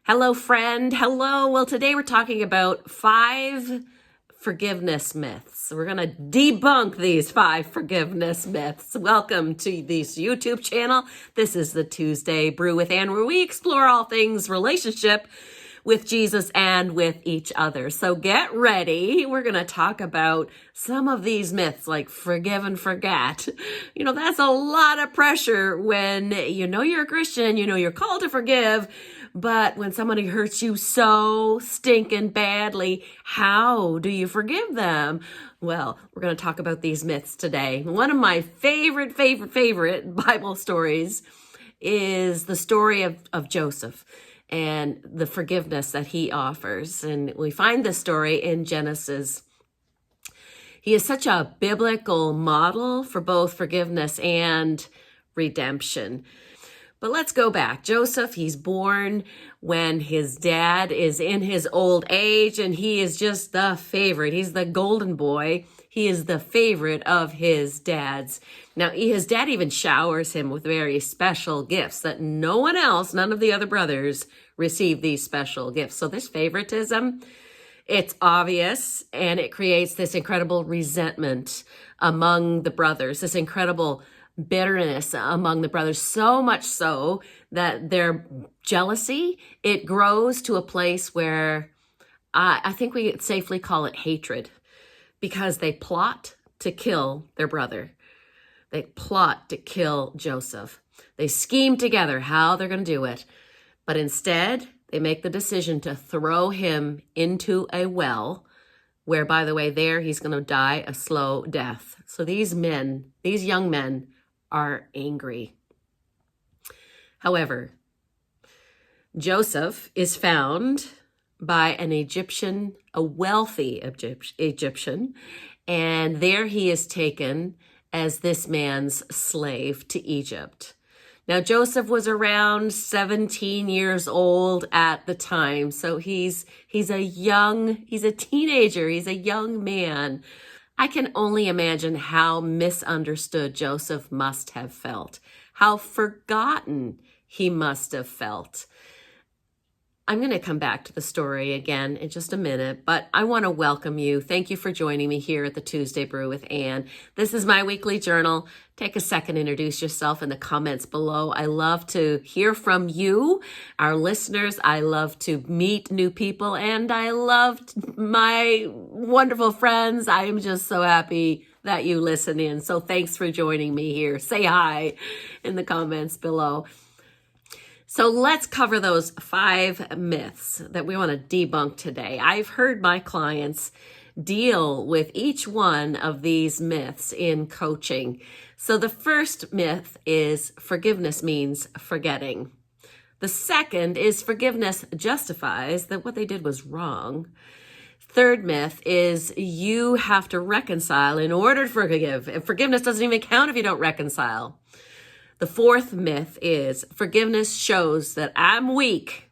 Hello, friend. Hello. Well, today we're talking about 5 forgiveness myths. We're going to debunk these 5 forgiveness myths. Welcome to this YouTube channel. This is the Tuesday Brew with Anne, where we explore all things relationship with Jesus and with each other. So get ready. We're going to talk about some of these myths like forgive and forget. You know, that's a lot of pressure when you know you're a Christian, you know you're called to forgive, but when somebody hurts you so stinking badly, how do you forgive them? Well, we're going to talk about these myths today. One of my favorite Bible stories is the story of Joseph and the forgiveness that he offers. And we find this story in Genesis. He is such a biblical model for both forgiveness and redemption. But let's go back. Joseph, he's born when his dad is in his old age, and he is just the favorite. He's the golden boy. He is the favorite of his dad's. Now, his dad even showers him with very special gifts that no one else, none of the other brothers, receive these special gifts. So this favoritism, it's obvious, and it creates this incredible resentment among the brothers, this incredible bitterness among the brothers, so much so that their jealousy, it grows to a place where I think we could safely call it hatred, because they plot to kill their brother. They plot to kill Joseph. They scheme together how they're going to do it. But instead, they make the decision to throw him into a well, where, by the way, there he's going to die a slow death. So these young men are angry. However, Joseph is found by an Egyptian, a wealthy Egyptian, and there he is taken as this man's slave to Egypt. Now, Joseph was around 17 years old at the time, so he's a teenager, he's a young man. I can only imagine how misunderstood Joseph must have felt, how forgotten he must have felt. I'm going to come back to the story again in just a minute, but I want to welcome you. Thank you for joining me here at the Tuesday Brew with Anne. This is my weekly journal. Take a second, introduce yourself in the comments below. I love to hear from you, our listeners. I love to meet new people, and I loved my wonderful friends. I am just so happy that you listen in. So thanks for joining me here. Say hi in the comments below. So let's cover those 5 myths that we want to debunk today. I've heard my clients deal with each one of these myths in coaching. So the first myth is forgiveness means forgetting. The second is forgiveness justifies that what they did was wrong. Third myth is you have to reconcile in order to forgive. And forgiveness doesn't even count if you don't reconcile. The fourth myth is forgiveness shows that I'm weak.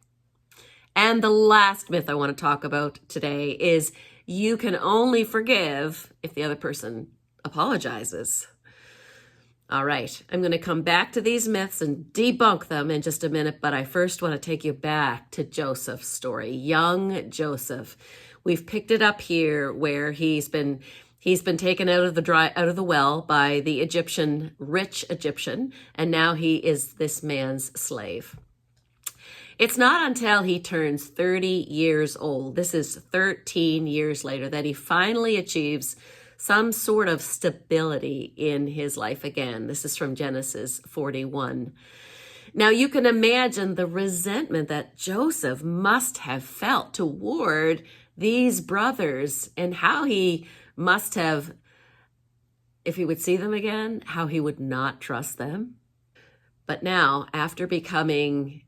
And the last myth I want to talk about today is you can only forgive if the other person apologizes. All right, I'm going to come back to these myths and debunk them in just a minute, but I first want to take you back to Joseph's story, young Joseph. We've picked it up here where he's been taken out of the well by the rich Egyptian, and now he is this man's slave. It's not until he turns 30 years old, this is 13 years later, that he finally achieves some sort of stability in his life again. This is from Genesis 41. Now you can imagine the resentment that Joseph must have felt toward these brothers, and how he must have, if he would see them again, how he would not trust them. But now, after becoming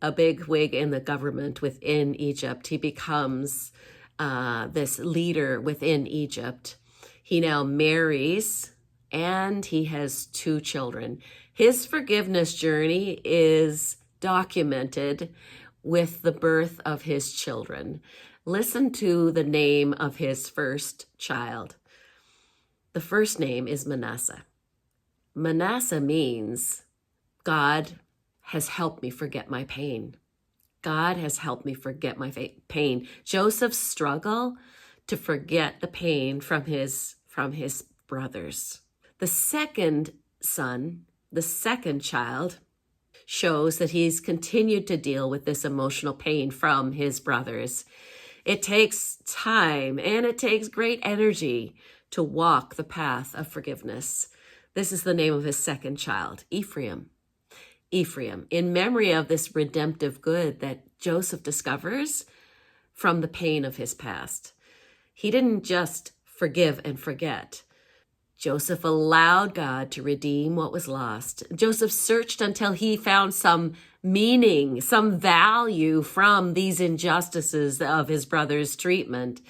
a big wig in the government within Egypt, he becomes this leader within Egypt. He now marries, and he has 2 children. His forgiveness journey is documented with the birth of his children. Listen to the name of his first child. The first name is Manasseh. Manasseh means God has helped me forget my pain. God has helped me forget my pain. Joseph's struggle to forget the pain from his brothers. The second son, the second child, shows that he's continued to deal with this emotional pain from his brothers. It takes time and it takes great energy to walk the path of forgiveness. This is the name of his second child, Ephraim. Ephraim, in memory of this redemptive good that Joseph discovers from the pain of his past. He didn't just forgive and forget. Joseph allowed God to redeem what was lost. Joseph searched until he found some meaning, some value from these injustices of his brother's treatment.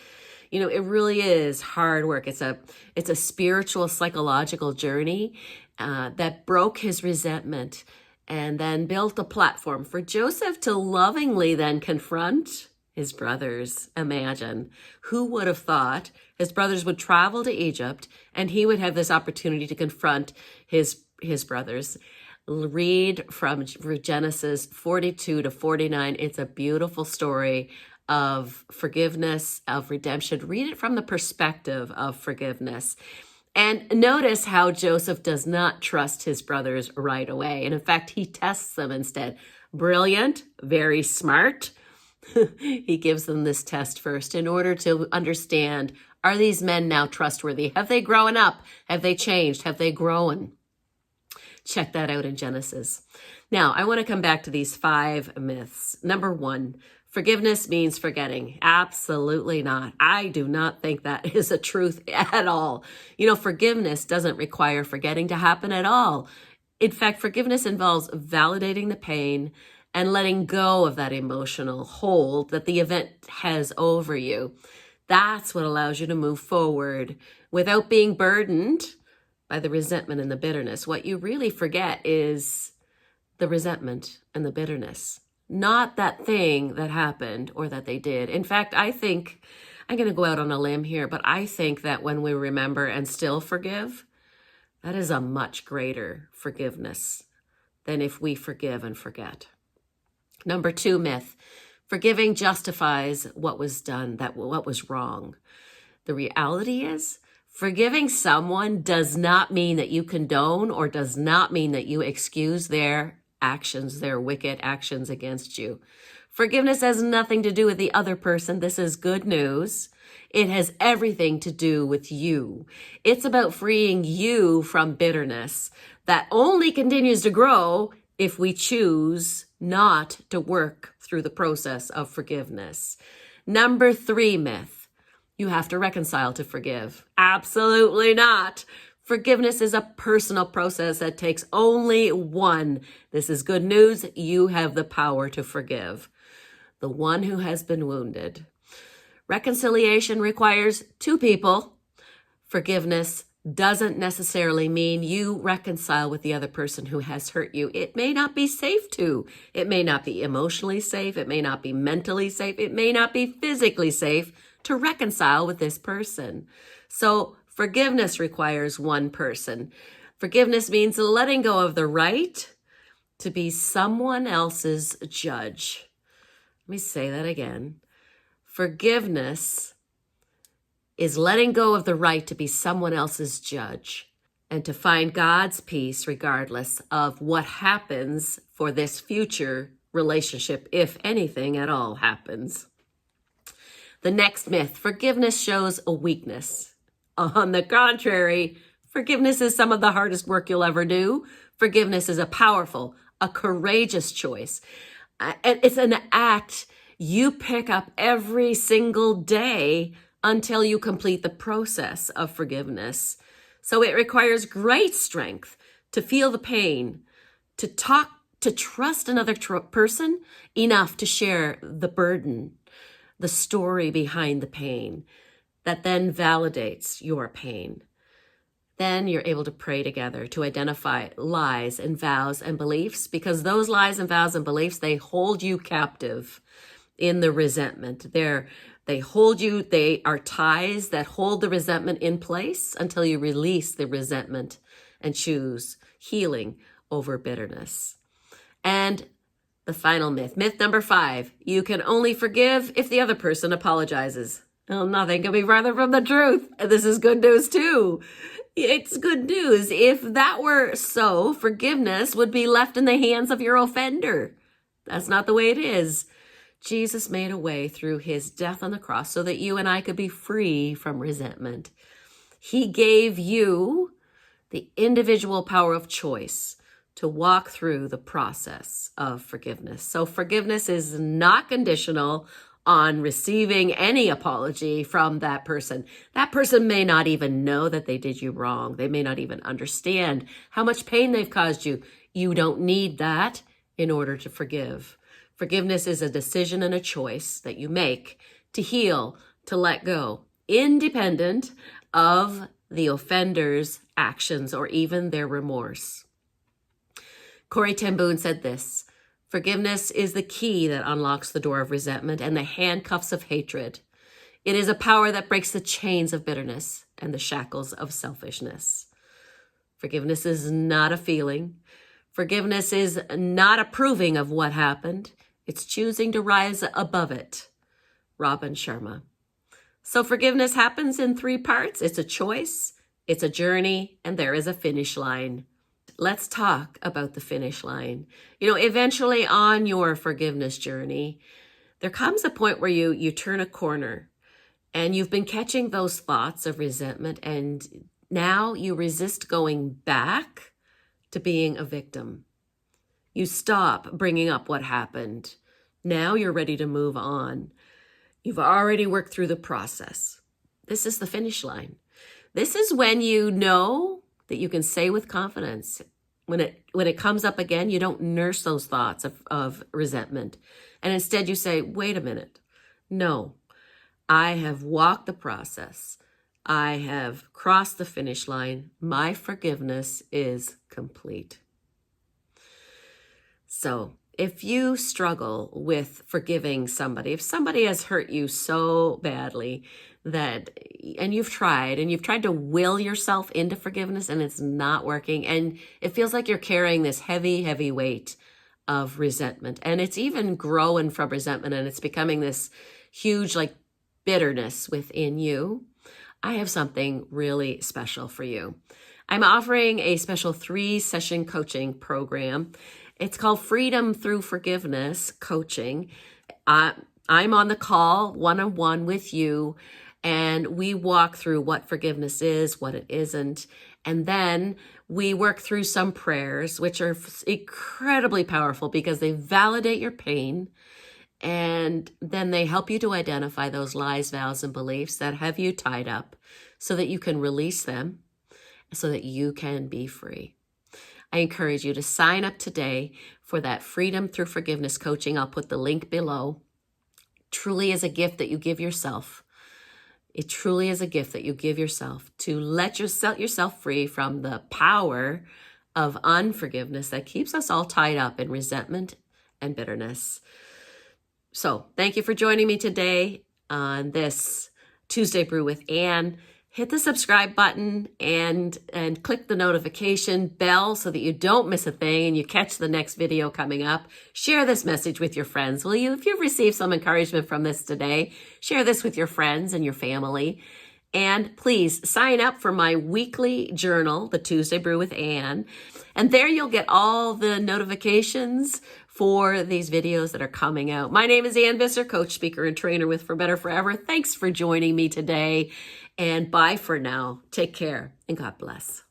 You know, it really is hard work. It's a spiritual, psychological journey that broke his resentment and then built a platform for Joseph to lovingly then confront his brothers. Imagine, who would have thought his brothers would travel to Egypt and he would have this opportunity to confront his brothers. Read from Genesis 42 to 49. It's a beautiful story of forgiveness, of redemption. Read it from the perspective of forgiveness. And notice how Joseph does not trust his brothers right away. And in fact, he tests them instead. Brilliant, very smart. He gives them this test first in order to understand, are these men now trustworthy? Have they grown up? Have they changed? Have they grown? Check that out in Genesis. Now, I want to come back to these 5 myths. Number 1, forgiveness means forgetting. Absolutely not. I do not think that is a truth at all. You know, forgiveness doesn't require forgetting to happen at all. In fact, forgiveness involves validating the pain and letting go of that emotional hold that the event has over you. That's what allows you to move forward without being burdened by the resentment and the bitterness. What you really forget is the resentment and the bitterness, not that thing that happened or that they did. In fact, I think, I'm going to go out on a limb here, but I think that when we remember and still forgive, that is a much greater forgiveness than if we forgive and forget. Number 2 myth, forgiving justifies what was done, what was wrong. The reality is, forgiving someone does not mean that you condone or does not mean that you excuse their actions, their wicked actions against you. Forgiveness has nothing to do with the other person. This is good news. It has everything to do with you. It's about freeing you from bitterness that only continues to grow if we choose not to work through the process of forgiveness. Number 3 myth, you have to reconcile to forgive. Absolutely not. Forgiveness is a personal process that takes only one. This is good news. You have the power to forgive the one who has been wounded. Reconciliation requires 2 people. Forgiveness doesn't necessarily mean you reconcile with the other person who has hurt you. It may not be safe to. It may not be emotionally safe. It may not be mentally safe. It may not be physically safe to reconcile with this person. So forgiveness requires one person. Forgiveness means letting go of the right to be someone else's judge. Let me say that again. Forgiveness is letting go of the right to be someone else's judge and to find God's peace regardless of what happens for this future relationship, if anything at all happens. The next myth, forgiveness shows a weakness. On the contrary, forgiveness is some of the hardest work you'll ever do. Forgiveness is a powerful, a courageous choice. And it's an act you pick up every single day until you complete the process of forgiveness. So it requires great strength to feel the pain, to trust another person enough to share the burden, the story behind the pain that then validates your pain. Then you're able to pray together to identify lies and vows and beliefs, because those lies and vows and beliefs, they hold you captive in the resentment. They hold you, they are ties that hold the resentment in place until you release the resentment and choose healing over bitterness. And The final myth. Myth number 5. You can only forgive if the other person apologizes. Well, nothing can be farther from the truth. And this is good news too. It's good news. If that were so, forgiveness would be left in the hands of your offender. That's not the way it is. Jesus made a way through his death on the cross so that you and I could be free from resentment. He gave you the individual power of choice to walk through the process of forgiveness. So forgiveness is not conditional on receiving any apology from that person. That person may not even know that they did you wrong. They may not even understand how much pain they've caused you. You don't need that in order to forgive. Forgiveness is a decision and a choice that you make to heal, to let go, independent of the offender's actions or even their remorse. Corrie ten Boom said this: forgiveness is the key that unlocks the door of resentment and the handcuffs of hatred. It is a power that breaks the chains of bitterness and the shackles of selfishness. Forgiveness is not a feeling. Forgiveness is not approving of what happened. It's choosing to rise above it. Robin Sharma. So forgiveness happens in 3 parts. It's a choice, it's a journey, and there is a finish line. Let's talk about the finish line. Eventually on your forgiveness journey, there comes a point where you turn a corner and you've been catching those thoughts of resentment, and now you resist going back to being a victim. You stop bringing up what happened. Now you're ready to move on. You've already worked through the process. This is the finish line. This is when you know that you can say with confidence, when it comes up again, you don't nurse those thoughts of resentment. And instead you say, wait a minute. No, I have walked the process. I have crossed the finish line. My forgiveness is complete. So if you struggle with forgiving somebody, if somebody has hurt you so badly and you've tried to will yourself into forgiveness and it's not working, and it feels like you're carrying this heavy, heavy weight of resentment, and it's even growing from resentment and it's becoming this huge bitterness within you, I have something really special for you. I'm offering a special 3-session coaching program. It's called Freedom Through Forgiveness Coaching. I'm on the call one-on-one with you, and we walk through what forgiveness is, what it isn't, and then we work through some prayers, which are incredibly powerful because they validate your pain, and then they help you to identify those lies, vows, and beliefs that have you tied up so that you can release them, so that you can be free. I encourage you to sign up today for that Freedom Through Forgiveness coaching. I'll put the link below. Truly is a gift that you give yourself. It truly is a gift that you give yourself to let yourself free from the power of unforgiveness that keeps us all tied up in resentment and bitterness. So thank you for joining me today on this Tuesday Brew with Anne. Hit the subscribe button and click the notification bell so that you don't miss a thing and you catch the next video coming up. Share this message with your friends, will you? If you've received some encouragement from this today, share this with your friends and your family. And please sign up for my weekly journal, The Tuesday Brew with Anne. And there you'll get all the notifications for these videos that are coming out. My name is Ann Visser, coach, speaker, and trainer with For Better Forever. Thanks for joining me today. And bye for now. Take care and God bless.